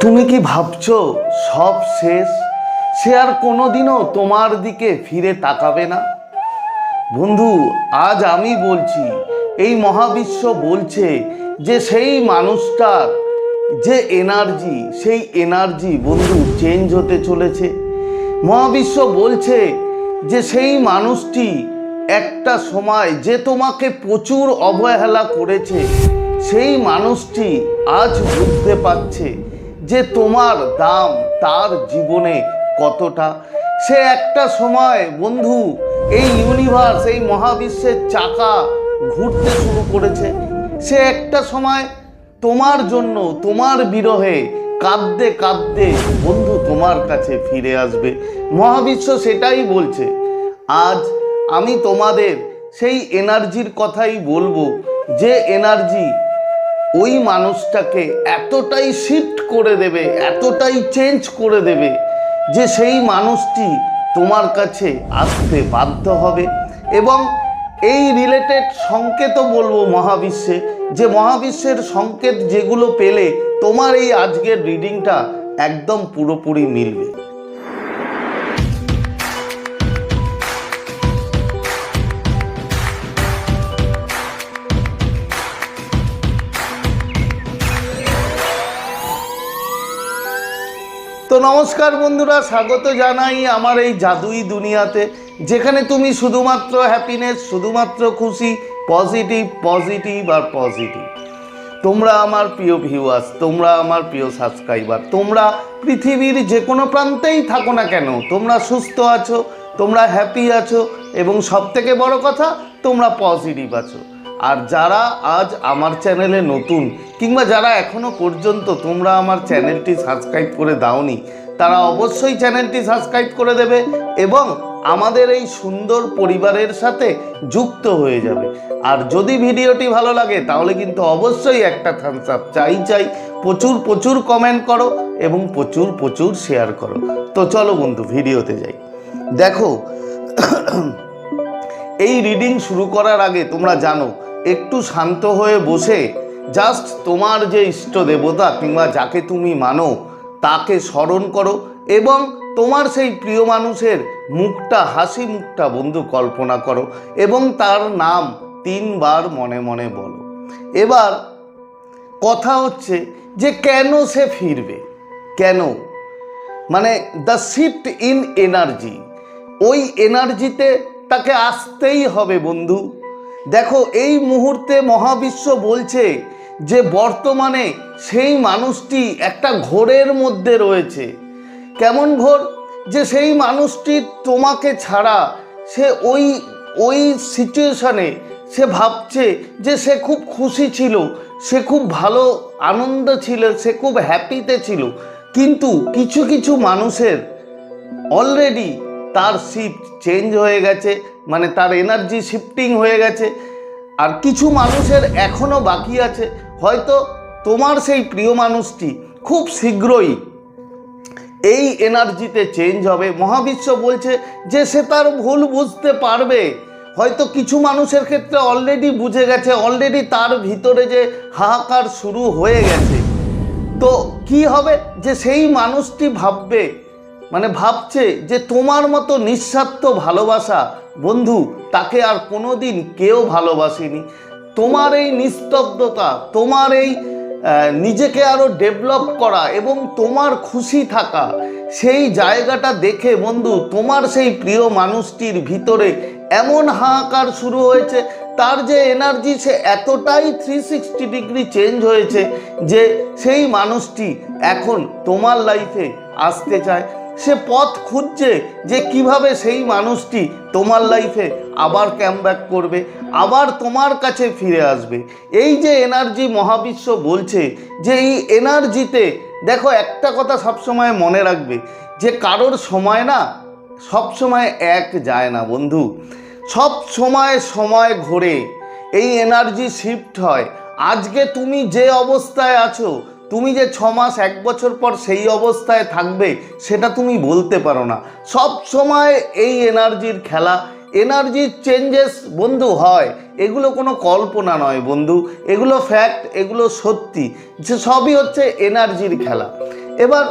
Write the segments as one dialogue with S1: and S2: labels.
S1: তুমি কি ভাবছো সব শেষ? সে আর কোনোদিনও তোমার দিকে ফিরে তাকাবে না? বন্ধু, আজ আমি বলছি, এই মহাবিশ্ব বলছে যে সেই মানুষটার যে এনার্জি, সেই এনার্জি বন্ধু চেঞ্জ হতে চলেছে। মহাবিশ্ব বলছে যে সেই মানুষটি একটা সময় যে তোমাকে প্রচুর অবহেলা করেছে, সেই মানুষটি আজ বুঝতে পারছে যে তোমার দাম তার জীবনে কতটা। সে একটা সময় বন্ধু এই ইউনিভার্স, এই মহাবিশ্বের চাকা ঘুরতে শুরু করেছে। সে একটা সময় তোমার জন্য, তোমার বিরহে কাঁদতে কাঁদতে বন্ধু তোমার কাছে ফিরে আসবে। মহাবিশ্ব সেটাই বলছে। আজ আমি তোমাদের সেই এনার্জির কথাই বলবো, যে এনার্জি ওই মানুষটাকে এতটাই শিফট করে দেবে, এতটাই চেঞ্জ করে দেবে যে সেই মানুষটি তোমার কাছে আসতে বাধ্য হবে। এবং এই রিলেটেড সংকেতও বলবো মহাবিশ্বে, যে মহাবিশ্বের সংকেত যেগুলো পেলে তোমার এই আজকের রিডিংটা একদম পুরোপুরি মিলবে। তো নমস্কার বন্ধুরা, স্বাগত জানাই আমার এই জাদুই দুনিয়াতে, যেখানে তুমি শুধুমাত্র হ্যাপিনেস, শুধুমাত্র খুশি, পজিটিভ পজিটিভ আর পজিটিভ। তোমরা আমার প্রিয় ভিউয়ার্স, তোমরা আমার প্রিয় সাবস্ক্রাইবার, তোমরা পৃথিবীর যে কোনো প্রান্তেই থাকো না কেন, তোমরা সুস্থ আছো, তোমরা হ্যাপি আছো, এবং সবথেকে বড় কথা তোমরা পজিটিভ আছো। আর যারা আজ আমার চ্যানেলে নতুন, কিংবা যারা এখনও পর্যন্ত তোমরা আমার চ্যানেলটি সাবস্ক্রাইব করে দাওনি, তারা অবশ্যই চ্যানেলটি সাবস্ক্রাইব করে দেবে এবং আমাদের এই সুন্দর পরিবারের সাথে যুক্ত হয়ে যাবে। আর যদি ভিডিওটি ভালো লাগে তাহলে কিন্তু অবশ্যই একটা থামস আপ চাই। প্রচুর প্রচুর কমেন্ট করো এবং প্রচুর প্রচুর শেয়ার করো। তো চলো বন্ধু, ভিডিওতে যাই। দেখো, এই রিডিং শুরু করার আগে তোমরা জানো, একটু শান্ত হয়ে বসে জাস্ট তোমার যে ইষ্ট দেবতা কিংবা যাকে তুমি মানো তাকে স্মরণ করো, এবং তোমার সেই প্রিয় মানুষের মুখটা, হাসি মুখটা বন্ধু কল্পনা করো, এবং তার নাম 3 বার মনে মনে বলো। এবার কথা হচ্ছে যে কেন সে ফিরবে, কেন, মানে দ্য শিফট ইন এনার্জি, ওই এনার্জিতে তাকে আসতেই হবে বন্ধু। দেখো, এই মুহূর্তে মহাবিশ্ব বলছে যে বর্তমানে সেই মানুষটি একটা ঘোরের মধ্যে রয়েছে। কেমন ঘোর? যে সেই মানুষটি তোমাকে ছাড়া সে ওই সিচুয়েশনে সে ভাবছে যে সে খুব খুশি ছিল, সে খুব ভালো আনন্দ ছিল, সে খুব হ্যাপিতে ছিল। কিন্তু কিছু কিছু মানুষের অলরেডি তার শিফট চেঞ্জ হয়ে গেছে, মানে তার এনার্জি শিফটিং হয়ে গেছে। আর কিছু মানুষের এখনও বাকি আছে। হয়তো তোমার সেই প্রিয় মানুষটি খুব শীঘ্রই এই এনার্জিতে চেঞ্জ হবে। মহাবিশ্ব বলছে যে সে তার ভুল বুঝতে পারবে। হয়তো কিছু মানুষের ক্ষেত্রে অলরেডি বুঝে গেছে, অলরেডি তার ভিতরে যে হাহাকার শুরু হয়ে গেছে। তো কি হবে, যে সেই মানুষটি ভাবছে যে তোমার মতো নিঃস্বার্থ ভালোবাসা বন্ধু তাকে আর কোনোদিন কেউ ভালোবাসেনি। তোমার এই নিস্তব্ধতা, তোমার এই নিজেকে আরও ডেভেলপ করা এবং তোমার খুশি থাকা, সেই জায়গাটা দেখে বন্ধু তোমার সেই প্রিয় মানুষটির ভিতরে এমন হাহাকার শুরু হয়েছে। তার যে এনার্জি, সে এতটাই 360 ডিগ্রি চেঞ্জ হয়েছে যে সেই মানুষটি এখন তোমার লাইফে আসতে চায়। সে পথ খুঁজছে যে কিভাবে সেই মানুষটি তোমার লাইফে আবার কামব্যাক করবে, আবার তোমার কাছে ফিরে আসবে। এই যে এনার্জি মহাবিশ্ব বলছে, যে এই এনার্জিতে দেখো, একটা কথা সবসময় মনে রাখবে, যে কারোর সময় না সবসময় এক যায় না বন্ধু। সব সময় ঘোরে, এই এনার্জি শিফট হয়। আজকে তুমি যে অবস্থায় আছো, তুমি যে 6 মাস 1 বছর পর সেই অবস্থায় থাকবে সেটা তুমি বলতে পারো না। সব সময় এই এনার্জির খেলা, এনার্জির চেঞ্জেস বন্ধু হয়। এগুলো কোনো কল্পনা নয় বন্ধু, এগুলো ফ্যাক্ট, এগুলো সত্যি, যে সবই হচ্ছে এনার্জির খেলা। এবার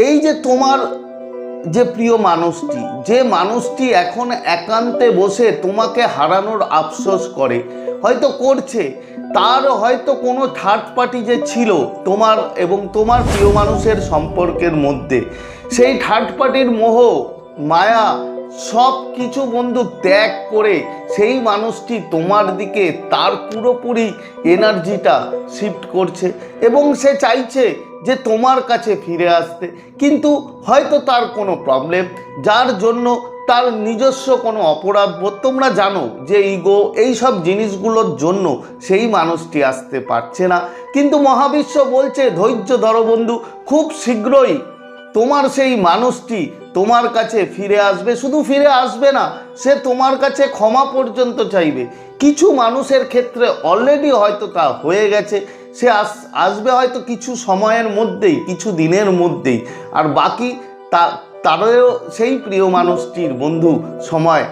S1: এই যে তোমার যে প্রিয় মানুষটি, যে মানুষটি এখন একান্তে বসে তোমাকে হারানোর আফসোস করে, হয়তো করছে, তার হয়তো কোনো থার্ড পার্টি যে ছিল তোমার এবং তোমার প্রিয় মানুষের সম্পর্কের মধ্যে, সেই থার্ড পার্টির মোহ মায়া সব কিছু বন্ধু ত্যাগ করে সেই মানুষটি তোমার দিকে তার পুরোপুরি এনার্জিটা শিফট করছে এবং সে চাইছে যে তোমার কাছে ফিরে আসতে, কিন্তু হয়তো তার কোনো প্রবলেম, যার জন্য তার নিজস্ব কোনো অপরাধবোধ, তোমরা জানো যে ইগো, এই সব জিনিসগুলোর জন্য সেই মানুষটি আসতে পারছে না। কিন্তু মহাবিশ্ব বলছে ধৈর্য ধরো বন্ধু, খুব শীঘ্রই তোমার সেই মানুষটি তোমার কাছে ফিরে আসবে। শুধু ফিরে আসবে না, সে তোমার কাছে ক্ষমা পর্যন্ত চাইবে। কিছু মানুষের ক্ষেত্রে অলরেডি হয়তো তা হয়ে গেছে, সে আসবে হয়তো কিছু সময়ের মধ্যেই, কিছু দিনের মধ্যেই। আর বাকি তারও সেই প্রিয় মানুষটির বন্ধু সময়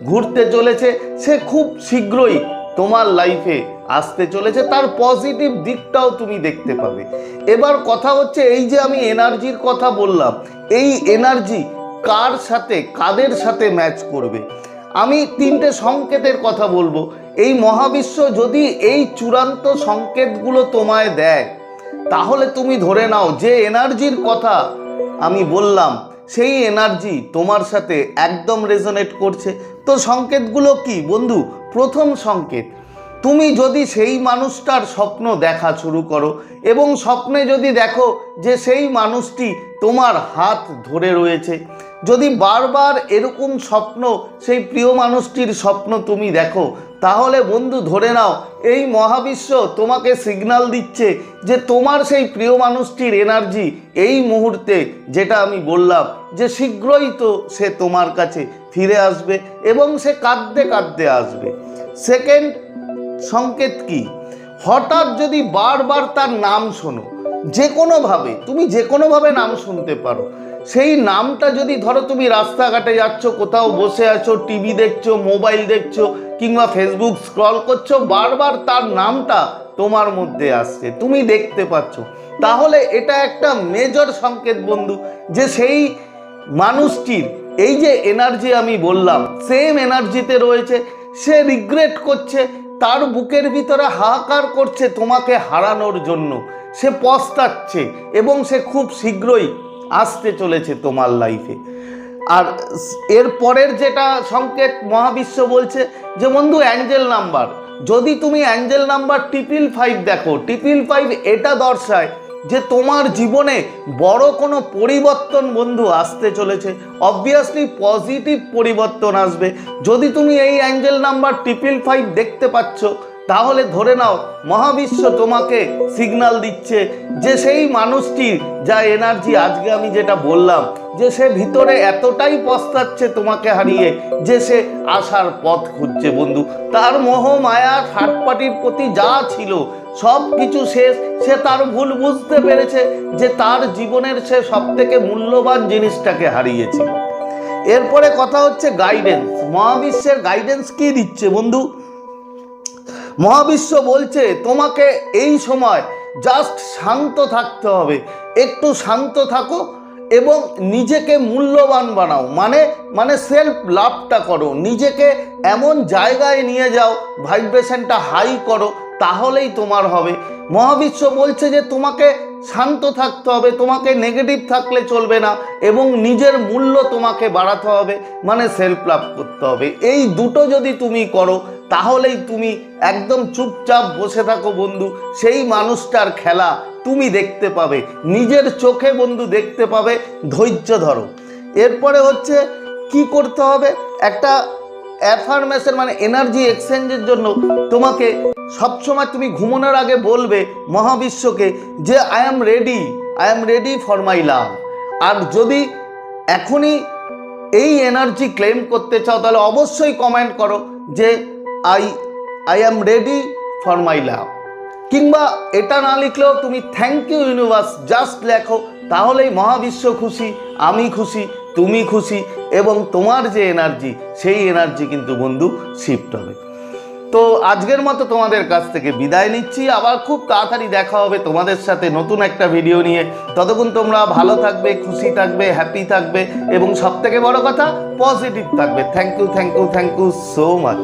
S1: ঘুরতে চলেছে, সে খুব শীঘ্রই তোমার লাইফে আসতে চলেছে, তার পজিটিভ দিকটাও তুমি দেখতে পাবে। এবার কথা হচ্ছে, এই যে আমি এনার্জির কথা বললাম, এই এনার্জি কার সাথে, কাদের সাথে ম্যাচ করবে, আমি তিনটে সংকেতের কথা বলবো। এই মহাবিশ্ব যদি এই চূড়ান্ত সংকেতগুলো তোমায় দেয়, তাহলে তুমি ধরে নাও যে এনার্জির কথা আমি বললাম সেই এনার্জি তোমার সাথে একদম রেজোনেট করছে। তো সংকেতগুলো কি বন্ধু? প্রথম সংকেত, তুমি যদি সেই মানুষটার স্বপ্ন দেখা শুরু করো এবং স্বপ্নে যদি দেখো যে সেই মানুষটি তোমার হাত ধরে রয়েছে, যদি বারবার এরকম স্বপ্ন, সেই প্রিয় মানুষটির স্বপ্ন তুমি দেখো, তাহলে বন্ধু ধরে নাও এই মহাবিশ্ব তোমাকে সিগন্যাল দিচ্ছে যে তোমার সেই প্রিয় মানুষটির এনার্জি এই মুহূর্তে, যেটা আমি বললাম যে শীঘ্রই তো সে তোমার কাছে ফিরে আসবে এবং সে কাঁদতে কাঁদতে আসবে। সেকেন্ড সংকেত কি? হঠাৎ যদি বারবার তার নাম শোনো, যে কোনোভাবে, তুমি যে কোনোভাবে নাম শুনতে পারো, সেই নামটা যদি ধরো তুমি রাস্তাঘাটে যাচ্ছ, কোথাও বসে আছো, টিভি দেখছো, মোবাইল দেখছো কিংবা ফেসবুক স্ক্রল করছো, বারবার তার নামটা তোমার মধ্যে আসছে, তুমি দেখতে পাচ্ছ, তাহলে এটা একটা মেজর সংকেত বন্ধু যে সেই মানুষটির এই যে এনার্জি আমি বললাম সেম এনার্জিতে রয়েছে, সে রিগ্রেট করছে, তার বুকের ভিতরে হাহাকার করছে তোমাকে হারানোর জন্য, সে পস্তাচ্ছে এবং সে খুব শীঘ্রই আসতে চলেছে তোমার লাইফে। আর এর পরের যেটা সংকেত মহাবিশ্ব বলছে যে বন্ধু অ্যাঞ্জেল নাম্বার, যদি তুমি অ্যাঞ্জেল নাম্বার 555 দেখো, 555 এটা দর্শায় যে তোমার জীবনে বড় কোনো পরিবর্তন বন্ধু আসতে চলেছে, অবভিয়াসলি পজিটিভ পরিবর্তন আসবে। যদি তুমি এই অ্যাঞ্জেল নাম্বার 555 দেখতে পাচ্ছ, তাহলে ধরে নাও মহাবিশ্ব তোমাকে সিগন্যাল দিচ্ছে যে সেই মানুষটির যা এনার্জি, আজকে আমি যেটা বললাম যে সে ভিতরে এতটাই পস্তাচ্ছে তোমাকে হারিয়ে যে সে আসার পথ খুঁজছে বন্ধু, তার মোহ মায়া থার্ড পার্টির প্রতি যা ছিল সব কিছু শেষ, সে তার ভুল বুঝতে পেরেছে যে তার জীবনের সে সব থেকে মূল্যবান জিনিসটাকে হারিয়েছিল। এরপরে কথা হচ্ছে গাইডেন্স, মহাবিশ্বের গাইডেন্স কি দিচ্ছে বন্ধু? মহাবিশ্ব বলছে তোমাকে এই সময় জাস্ট শান্ত থাকতে হবে, একটু শান্ত থাকো এবং নিজেকে মূল্যবান বানাও, মানে সেলফ লাভটা করো, নিজেকে এমন জায়গায় নিয়ে যাও, ভাইব্রেশনটা হাই করো, তাহলেই তোমার হবে। মহাবিশ্ব বলছে যে তোমাকে শান্ত থাকতে হবে, তোমাকে নেগেটিভ থাকলে চলবে না এবং নিজের মূল্য তোমাকে বাড়াতে হবে, মানে সেলফ লাভ করতে হবে। এই দুটো যদি তুমি করো, তাহলেই তুমি একদম চুপচাপ বসে থাকো বন্ধু, সেই মানুষটার খেলা তুমি দেখতে পাবে, নিজের চোখে বন্ধু দেখতে পাবে। ধৈর্য ধরো। এরপরে হচ্ছে কি করতে হবে, একটা অ্যাফার্মেশন মানে এনার্জি এক্সচেঞ্জের জন্য তোমাকে সবসময় তুমি ঘুমানোর আগে বলবে মহাবিশ্বকে যে I am ready for my love. আর যদি এখনই এই এনার্জি ক্লেম করতে চাও, তাহলে অবশ্যই কমেন্ট করো যে I am ready for my love, কিংবা এটা না লিখলেও তুমি থ্যাংক ইউ ইউনিভার্স জাস্ট লেখো, তাহলেই মহাবিশ্ব খুশি, আমি খুশি, তুমি খুশি এবং তোমার যে এনার্জি সেই এনার্জি কিন্তু বন্ধু শিফট হবে। তো আজকের মতো তোমাদের কাছ থেকে বিদায় নিচ্ছি। আবার খুব তাড়াতাড়ি দেখা হবে তোমাদের সাথে নতুন একটা ভিডিও নিয়ে। ততক্ষণ তোমরা ভালো থাকবে, খুশি থাকবে, হ্যাপি থাকবে এবং সবথেকে বড় কথা পজিটিভ থাকবে। Thank you, thank you, thank you so much.